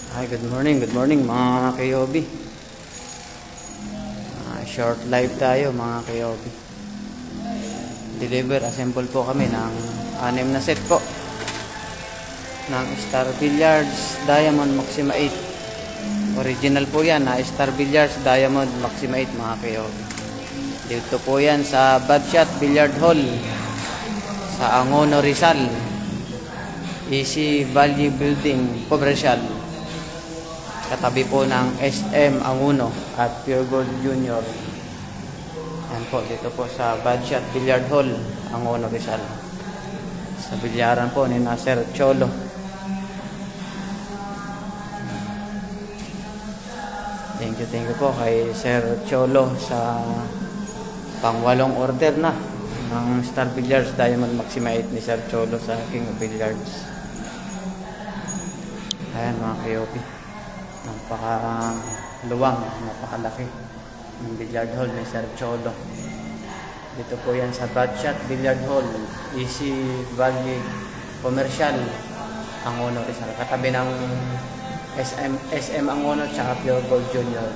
Hi, good morning mga kayobi. Short live tayo mga kayobi. Deliver, assemble po kami ng 6 na set po ng Star Billiards Diamond Maxima 8. Original po yan na Star Billiards Diamond Maxima 8 mga kayobi. Dito po yan sa Badshot Billiard Hall sa Angono, Rizal, Easy Valley Building Commercial, katabi po ng SM Angono at Pure Gold Junior. Yan po, dito po sa Badshot Billiard Hall, Angono, Rizal. Sa bilyaran po ni Sir Cholo. Thank you po kay Sir Cholo sa pang-8 order na ng Star Billiards Diamond Maxima 8 ni Sir Cholo sa King of Billiards. Ayan mga kayopi, napakaluwang, napakalaki ng billiard hall ni Sir Cholo. Dito po yan sa Badshot Billiard Hall, Easy Valley Commercial, Angono, Rizal, katabi ng SM Angono at Pure Gold Junior.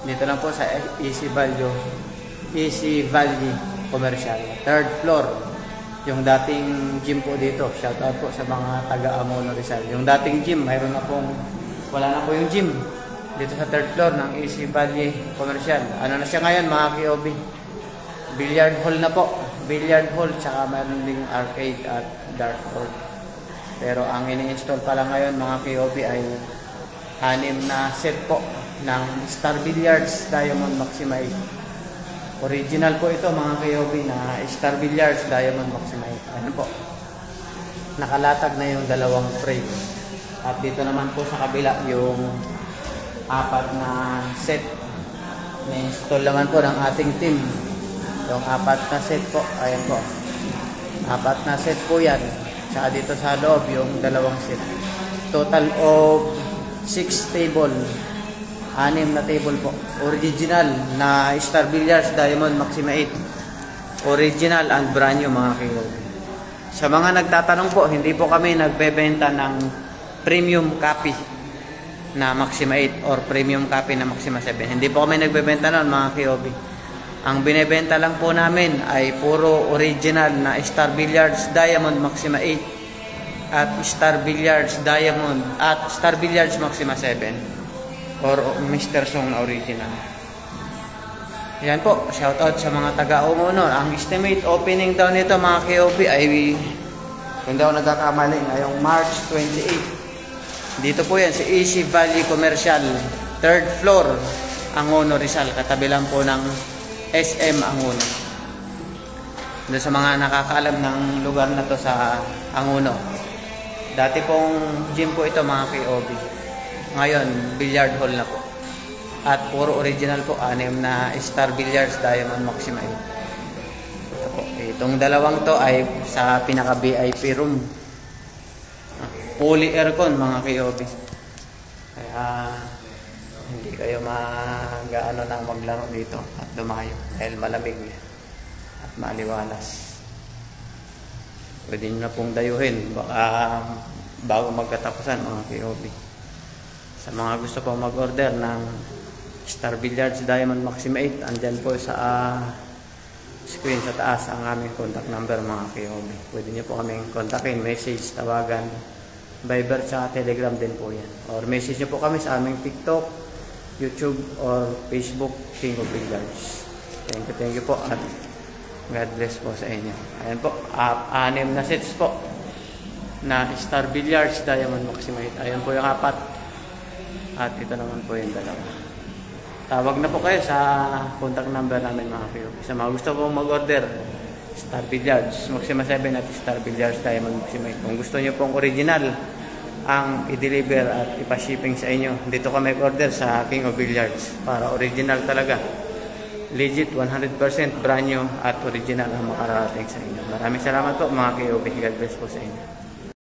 Dito lang po sa Easy Valley Commercial, 3rd floor. Yung dating gym po dito, shout out po sa mga taga Angono, Rizal. Yung dating gym, mayroon na pong, wala na po yung gym dito sa 3rd floor ng Easy Valley Commercial. Ano na siya ngayon mga KOB? Billiard hall na po. Billiard hall, tsaka mayroon ding arcade at dartboard. Pero ang ini-install pala ngayon mga KOB ay 6 na set po ng Star Billiards Diamond Maxima 8. Original po ito mga KOB na Star Billiards Diamond Maxima 8. Ano po? Nakalatag na yung 2 frame. At dito naman po sa kabila yung 4 na set. Na-install naman po ng ating team. Yung 4 na set po. Ayan po. 4 na set po yan. Tsaka dito sa loob yung 2 set. Total of 6 table. 6 na table po. Original na Star Billiards Diamond Maxima 8. Original and brand new mga KOB. Sa mga nagtatanong po, hindi po kami nagbebenta ng premium copy na Maxima 8 or premium copy na Maxima 7. Hindi po kami nagbebenta noon mga KOB. Ang binebenta lang po namin ay puro original na Star Billiards Diamond Maxima 8 at Star Billiards Diamond at Star Billiards Maxima 7 or Mr. Song na original. Yan po, shout out sa mga taga-Angono. Ang estimate opening daw nito mga KOB ay, kung daw nagkakamali, ngayong March 28. Dito po yan sa Easy Valley Commercial, 3rd floor, Angono, Rizal, katabi lang po ng SM Angono. Doon sa mga nakakaalam ng lugar na to sa Angono, dati pong gym po ito mga KOB. Ngayon, billiard hall na po. At puro original po, 6 na Star Billiards Diamond Maxima 8. Ito po. Itong 2 to ay sa pinaka-VIP room. Fully aircon mga KOB. Kaya hindi kayo mag-ano na maglaro dito at lumayo dahil malamig at maliwalas. Pwede nyo na pong dayuhin bago magkatapusan mga KOB. Sa mga gusto po mag-order ng Star Billiards Diamond Maxima 8, andyan po sa screen sa taas ang aming contact number mga KOB. Pwede nyo po kaming kontakin, message, tawagan, Viber, tsaka Telegram din po yan. Or message nyo po kami sa aming TikTok, YouTube, or Facebook, King of Billiards. Thank you po at God bless po sa inyo. Ayan po, 6 na sets po na Star Billiards Diamond Maxima 8. Ayan po yung 4. At ito naman po yung 2. Tawag na po kayo sa contact number namin mga KOB. Sa mga gusto po mag-order, Star Billiards Maxima 7 at Star Billiards Diamond Maxima 8. Kung gusto nyo pong original ang i-deliver at ipa-shipping sa inyo, dito ka mag-order sa King of Billiards para original talaga. Legit, 100% brand new at original ang makarating sa inyo. Maraming salamat po mga KOB. God bless po sa inyo.